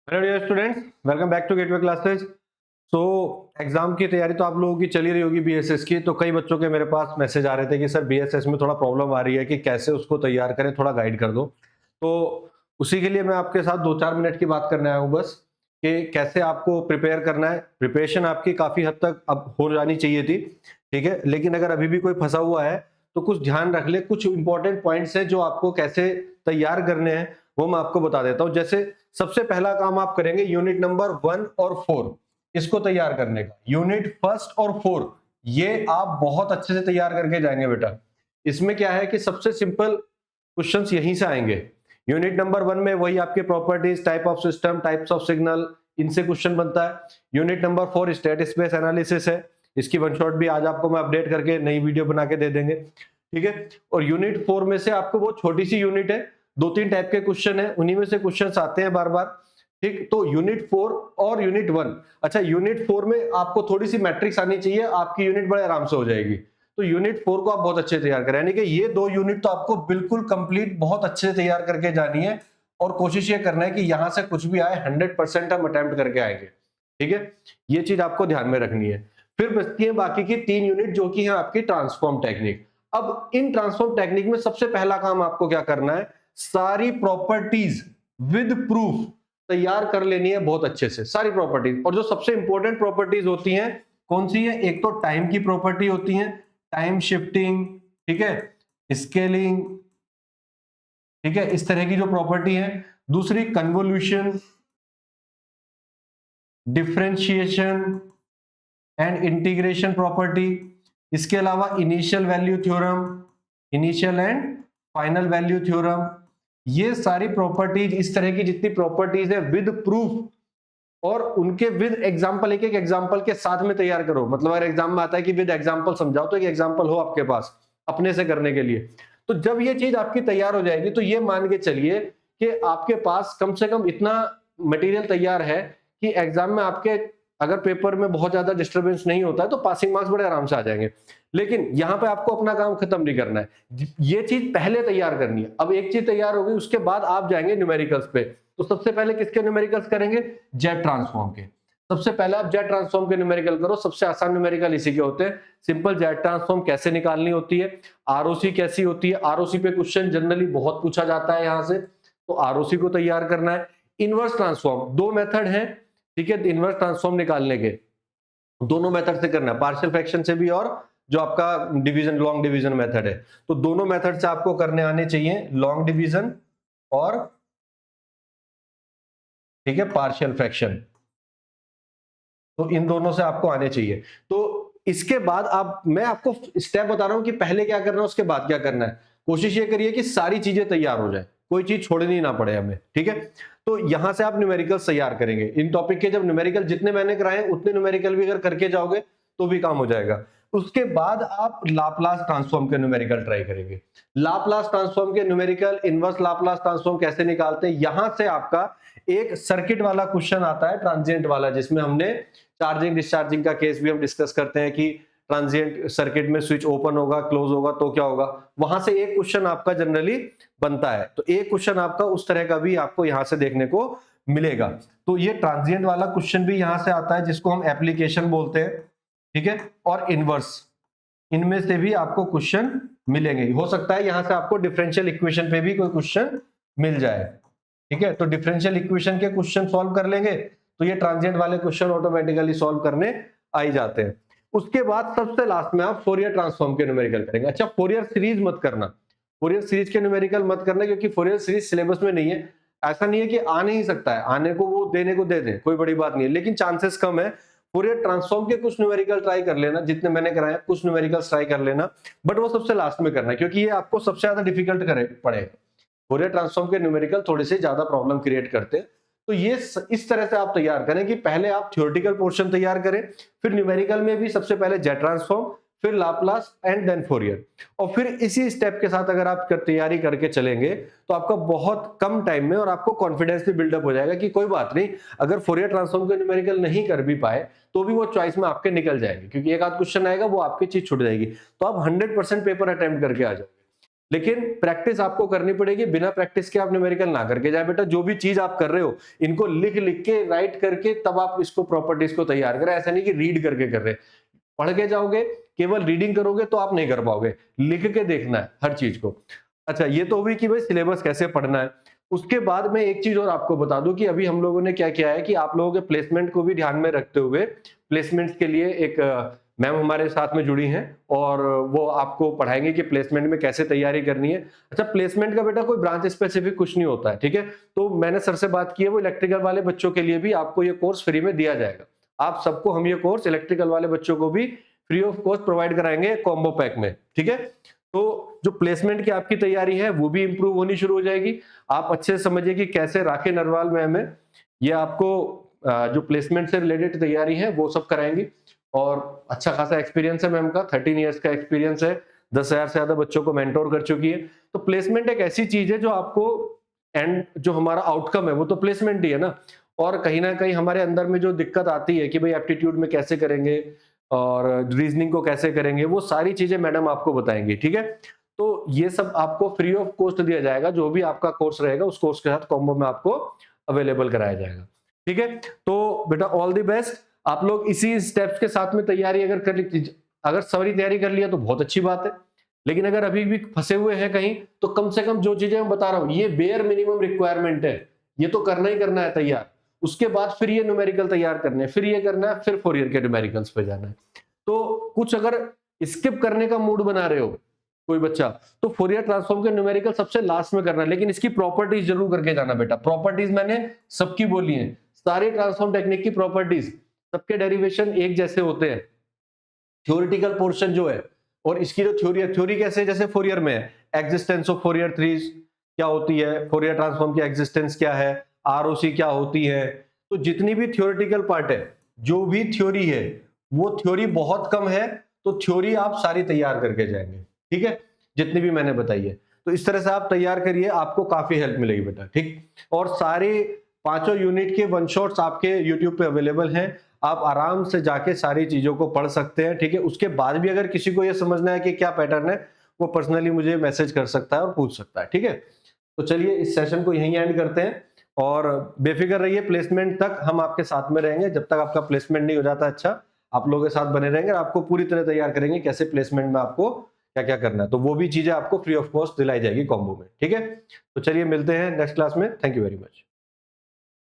Hello dear students, welcome back to Gateway Classes. So exam की तैयारी तो आप लोगों की चली रही होगी बीएसएस की। तो कई बच्चों के मेरे पास मैसेज आ रहे थे कि सर बीएसएस में थोड़ा प्रॉब्लम आ रही है कि कैसे उसको तैयार करें, थोड़ा गाइड कर दो। तो उसी के लिए मैं आपके साथ 2-4 मिनट की बात करने आया हूँ बस, कि कैसे आपको प्रिपेयर करना है। प्रिपरेशन आपकी काफी हद तक अब हो जानी चाहिए थी, ठीक है, लेकिन अगर अभी भी कोई फंसा हुआ है तो कुछ ध्यान रख ले। कुछ इंपॉर्टेंट पॉइंट्स हैं जो आपको कैसे तैयार करने हैं वो मैं आपको बता देता हूँ। जैसे सबसे पहला काम आप करेंगे यूनिट नंबर 1 और 4 इसको तैयार करने का। यूनिट फर्स्ट और 4 ये आप बहुत अच्छे से तैयार करके जाएंगे बेटा। इसमें क्या है कि सबसे सिंपल क्वेश्चंस यहीं से आएंगे। यूनिट नंबर 1 में वही आपके properties, type of system, types of signal, इनसे क्वेश्चन बनता है। Unit number 4 state space analysis है। इसकी वन शॉट भी आज आपको मैं अपडेट करके नई वीडियो बना के दे देंगे, ठीक है। और यूनिट 4 में से आपको वो छोटी सी यूनिट है, 2-3 टाइप के क्वेश्चन है, उन्हीं में से क्वेश्चंस आते हैं बार बार, ठीक। तो यूनिट 4 और यूनिट 1, अच्छा यूनिट 4 में आपको थोड़ी सी मैट्रिक्स आनी चाहिए, आपकी यूनिट बड़े आराम से हो जाएगी। तो यूनिट 4 को आप बहुत अच्छे से तैयार करें, यानी कि ये 2 यूनिट तो आपको बिल्कुल कंप्लीट बहुत अच्छे से तैयार करके जानी है। और कोशिश ये करना है कि यहां से कुछ भी आए 100% हम अटेम्प्ट करके आएंगे, ठीक है। ये चीज आपको ध्यान में रखनी है। फिर बचती है बाकी की 3 यूनिट जो कि है आपकी ट्रांसफॉर्म टेक्निक। अब इन ट्रांसफॉर्म टेक्निक में सबसे पहला काम आपको क्या करना है, सारी प्रॉपर्टीज विद प्रूफ तैयार कर लेनी है बहुत अच्छे से, सारी प्रॉपर्टीज। और जो सबसे इंपॉर्टेंट प्रॉपर्टीज होती हैं कौन सी है, एक तो टाइम की प्रॉपर्टी होती है, टाइम शिफ्टिंग, ठीक है, स्केलिंग, ठीक है, इस तरह की जो प्रॉपर्टी है। दूसरी convolution, differentiation and integration property. इसके अलावा initial value theorem, initial and final value theorem. ये सारी प्रॉपर्टीज, इस तरह की जितनी प्रॉपर्टीज है विद प्रूफ और उनके विद एग्जांपल, एक एक एग्जांपल के साथ में तैयार करो। मतलब अगर एग्जाम में आता है कि विद एग्जांपल समझाओ, तो एक एग्जांपल हो आपके पास अपने से करने के लिए। तो जब ये चीज आपकी तैयार हो जाएगी तो ये मान के चलिए कि आपके पास कम से कम इतना मटेरियल तैयार है कि एग्जाम में आपके अगर पेपर में बहुत ज्यादा डिस्टर्बेंस नहीं होता है तो पासिंग मार्क्स बड़े आराम से आ जाएंगे। लेकिन यहां पे आपको अपना काम खत्म नहीं करना है, ये चीज पहले तैयार करनी है। अब एक चीज तैयार होगी, उसके बाद आप जाएंगे न्यूमेरिकल्स पे। तो सबसे पहले किसके न्यूमेरिकल्स करेंगे, जेट ट्रांसफॉर्म के। सबसे पहले आप जेट ट्रांसफॉर्म के न्यूमेरिकल करो, सबसे आसान न्यूमेरिकल इसी के होते हैं। सिंपल जेट ट्रांसफॉर्म कैसे निकालनी होती है, आरओसी कैसी होती है, आरओसी पे क्वेश्चन जनरली बहुत पूछा जाता है यहां से, तो आरओसी को तैयार करना है। इनवर्स ट्रांसफॉर्म, 2 मेथड है, ठीक है, इनवर्स ट्रांसफॉर्म निकालने के। दोनों मेथड से करना है, पार्शियल फ्रैक्शन से भी और जो आपका डिवीजन, लॉन्ग डिवीजन मेथड है। तो दोनों मेथड से आपको करने आने चाहिए, लॉन्ग डिवीजन और, ठीक है, पार्शियल फ्रैक्शन। तो इन दोनों से आपको आने चाहिए। तो इसके बाद आप, मैं आपको स्टेप बता रहा हूं कि पहले क्या करना है उसके बाद क्या करना है। कोशिश ये करिए कि सारी चीजें तैयार हो जाए, कोई चीज छोड़नी ना पड़े हमें, ठीक है। तो यहां से आप न्यूमेरिकल्स तैयार करेंगे इन टॉपिक के। जब न्यूमेरिकल जितने मैंने कराए उतने न्यूमेरिकल भी अगर करके जाओगे तो भी काम हो जाएगा। उसके बाद आप लाप्लास ट्रांसफॉर्म के न्यूमेरिकल ट्राई करेंगे। लाप्लास ट्रांसफॉर्म के न्यूमेरिकल, इनवर्स लाप्लास ट्रांसफॉर्म कैसे निकालते हैं, यहां से आपका एक सर्किट वाला क्वेश्चन आता है, ट्रांजिएंट वाला, जिसमें हमने चार्जिंग डिस्चार्जिंग का केस भी हम डिस्कस करते हैं कि ट्रांजिएंट सर्किट में स्विच ओपन होगा, क्लोज होगा तो क्या होगा। वहां से एक क्वेश्चन आपका जनरली बनता है। तो एक क्वेश्चन आपका उस तरह का भी आपको यहां से देखने को मिलेगा। तो ये ट्रांजिएंट वाला क्वेश्चन भी यहां से आता है, जिसको हम एप्लीकेशन बोलते हैं, ठीक है। और इनवर्स, इनमें से भी आपको क्वेश्चन मिलेंगे। हो सकता है यहां से आपको डिफरेंशियल इक्वेशन पे भी कोई क्वेश्चन मिल जाए, ठीक है। तो डिफरेंशियल इक्वेशन के क्वेश्चन सॉल्व कर लेंगे तो ये ट्रांजिएंट वाले क्वेश्चन ऑटोमेटिकली सॉल्व करने आ ही जाते हैं। उसके बाद सबसे लास्ट में आप फोरियर ट्रांसफॉर्म के न्यूमेरिकल करेंगे। अच्छा, फोरियर सीरीज मत करना, फोरियर सीरीज के न्यूमेरिकल मत करना, क्योंकि फोरियर सीरीज सिलेबस में नहीं है। ऐसा नहीं है कि आ नहीं सकता है, आने को वो देने को दे दें, कोई बड़ी बात नहीं है, लेकिन चांसेस कम है। फोरियर ट्रांसफॉर्म के कुछ न्यूमेरिकल ट्राई कर लेना, जितने मैंने कराए कुछ न्यूमेरिकल्स ट्राई कर लेना, बट वो सबसे लास्ट में करना है, क्योंकि ये आपको सबसे ज्यादा डिफिकल्ट करे पड़ेगा। फोरियर ट्रांसफॉर्म के न्यूमेरिकल थोड़े से ज्यादा प्रॉब्लम क्रिएट करते हैं। तो ये इस तरह से आप तैयार करें कि पहले आप थ्योरेटिकल पोर्शन तैयार करें, फिर न्यूमेरिकल में भी सबसे पहले जेट ट्रांसफॉर्म, फिर लाप्लास एंड देन फोरियर। और फिर इसी स्टेप के साथ अगर आप तैयारी करके चलेंगे तो आपका बहुत कम टाइम में और आपको कॉन्फिडेंस भी बिल्डअप हो जाएगा कि कोई बात नहीं, अगर फोरियर ट्रांसफॉर्म के न्यूमेरिकल नहीं कर भी पाए तो भी वो चॉइस में आपके निकल जाएंगे, क्योंकि एक आध क्वेश्चन आएगा वो आपकी चीज छूट जाएगी। तो आप 100% पेपर अटेम्प्ट करके आ जाओगे। लेकिन प्रैक्टिस आपको करनी पड़ेगी, बिना प्रैक्टिस के आप न्यूमेरिकल ना करके जाए बेटा। जो भी चीज आप कर रहे हो इनको लिख लिख के राइट करके तब आप इसको प्रॉपर्टीज को तैयार करें। ऐसा नहीं कि रीड करके कर रहे, पढ़ के जाओगे केवल रीडिंग करोगे तो आप नहीं कर पाओगे, लिख के देखना है हर चीज को। अच्छा, ये तो हुई कि भाई सिलेबस कैसे पढ़ना है। उसके बाद में एक चीज और आपको बता दूं कि अभी हम लोगों ने क्या किया है कि आप लोगों के प्लेसमेंट को भी ध्यान में रखते हुए प्लेसमेंट के लिए एक मैम हमारे साथ में जुड़ी हैं और वो आपको पढ़ाएंगे कि प्लेसमेंट में कैसे तैयारी करनी है। अच्छा, प्लेसमेंट का बेटा कोई ब्रांच स्पेसिफिक कुछ नहीं होता है, ठीक है। तो मैंने सर से बात की है, वो इलेक्ट्रिकल वाले बच्चों के लिए भी आपको ये कोर्स फ्री में दिया जाएगा। आप सबको हम ये कोर्स इलेक्ट्रिकल वाले बच्चों को भी फ्री ऑफ कॉस्ट प्रोवाइड कराएंगे कॉम्बो पैक में, ठीक है। तो जो प्लेसमेंट की आपकी तैयारी है वो भी इंप्रूव होनी शुरू हो जाएगी। आप अच्छे से समझिए कि कैसे राखी नरवाल मैम है, ये आपको जो प्लेसमेंट से रिलेटेड तैयारी है वो सब कराएंगी। और अच्छा खासा एक्सपीरियंस है मैम का, 13 इयर्स का एक्सपीरियंस है, 10,000 से ज्यादा बच्चों को मेंटोर कर चुकी है। तो प्लेसमेंट एक ऐसी चीज है जो आपको एंड जो हमारा आउटकम है वो तो प्लेसमेंट ही है ना। और कहीं ना कहीं हमारे अंदर में जो दिक्कत आती है कि भाई एप्टीट्यूड में कैसे करेंगे और रीजनिंग को कैसे करेंगे, वो सारी चीजें मैडम आपको बताएंगी, ठीक है। तो ये सब आपको फ्री ऑफ कॉस्ट दिया जाएगा, जो भी आपका कोर्स रहेगा उस कोर्स के साथ कॉम्बो में आपको अवेलेबल कराया जाएगा, ठीक है। तो बेटा ऑल द बेस्ट, आप लोग इसी स्टेप्स के साथ में तैयारी अगर कर ली, अगर सारी तैयारी कर लिया तो बहुत अच्छी बात है। लेकिन अगर अभी भी फंसे हुए हैं कहीं, तो कम से कम जो चीजें मैं बता रहा हूं ये बेयर मिनिमम रिक्वायरमेंट है, ये तो करना ही करना है तैयार। उसके बाद फिर ये न्यूमेरिकल तैयार करने हैं, फिर ये करना है, फिर फोरियर के न्यूमेरिकल्स पे जाना है। तो कुछ अगर स्किप करने का मूड बना रहे हो कोई बच्चा, तो फोरियर ट्रांसफॉर्म के न्यूमेरिकल सबसे लास्ट में करना है, लेकिन इसकी प्रॉपर्टीज जरूर करके जाना बेटा। प्रॉपर्टीज मैंने सबकी बोली है, सारे ट्रांसफॉर्म टेक्निक की प्रॉपर्टीज, सबके डेरिवेशन एक जैसे होते हैं। थ्योरेटिकल पोर्शन जो है और इसकी जो थ्योरी है, थ्योरी कैसे, जैसे फोरियर में है एग्जिस्टेंस ऑफ फोरियर थ्रीज क्या होती है, फोरियर ट्रांसफॉर्म की एग्जिस्टेंस क्या है, आरओसी क्या होती है। तो जितनी भी थ्योरेटिकल पार्ट है, जो भी थ्योरी है, वो थ्योरी बहुत कम है, तो थ्योरी आप सारी तैयार करके जाएंगे, ठीक है, जितनी भी मैंने बताई है। तो इस तरह से आप तैयार करिए, आपको काफी हेल्प मिलेगी बेटा, ठीक। और सारे पांचों यूनिट के वन शॉट्स आपके यूट्यूब पे अवेलेबल हैं, आप आराम से जाके सारी चीजों को पढ़ सकते हैं, ठीक है। उसके बाद भी अगर किसी को यह समझना है कि क्या पैटर्न है, वो पर्सनली मुझे मैसेज कर सकता है और पूछ सकता है, ठीक है। तो चलिए इस सेशन को यहीं एंड करते हैं और बेफिक्र रहिए, प्लेसमेंट तक हम आपके साथ में रहेंगे। जब तक आपका प्लेसमेंट नहीं हो जाता अच्छा, आप लोगों के साथ बने रहेंगे, आपको पूरी तरह तैयार करेंगे कैसे प्लेसमेंट में आपको क्या क्या करना है। तो वो भी चीजें आपको फ्री ऑफ कॉस्ट दिलाई जाएगी कॉम्बो में, ठीक है। तो चलिए मिलते हैं नेक्स्ट क्लास में, थैंक यू वेरी मच।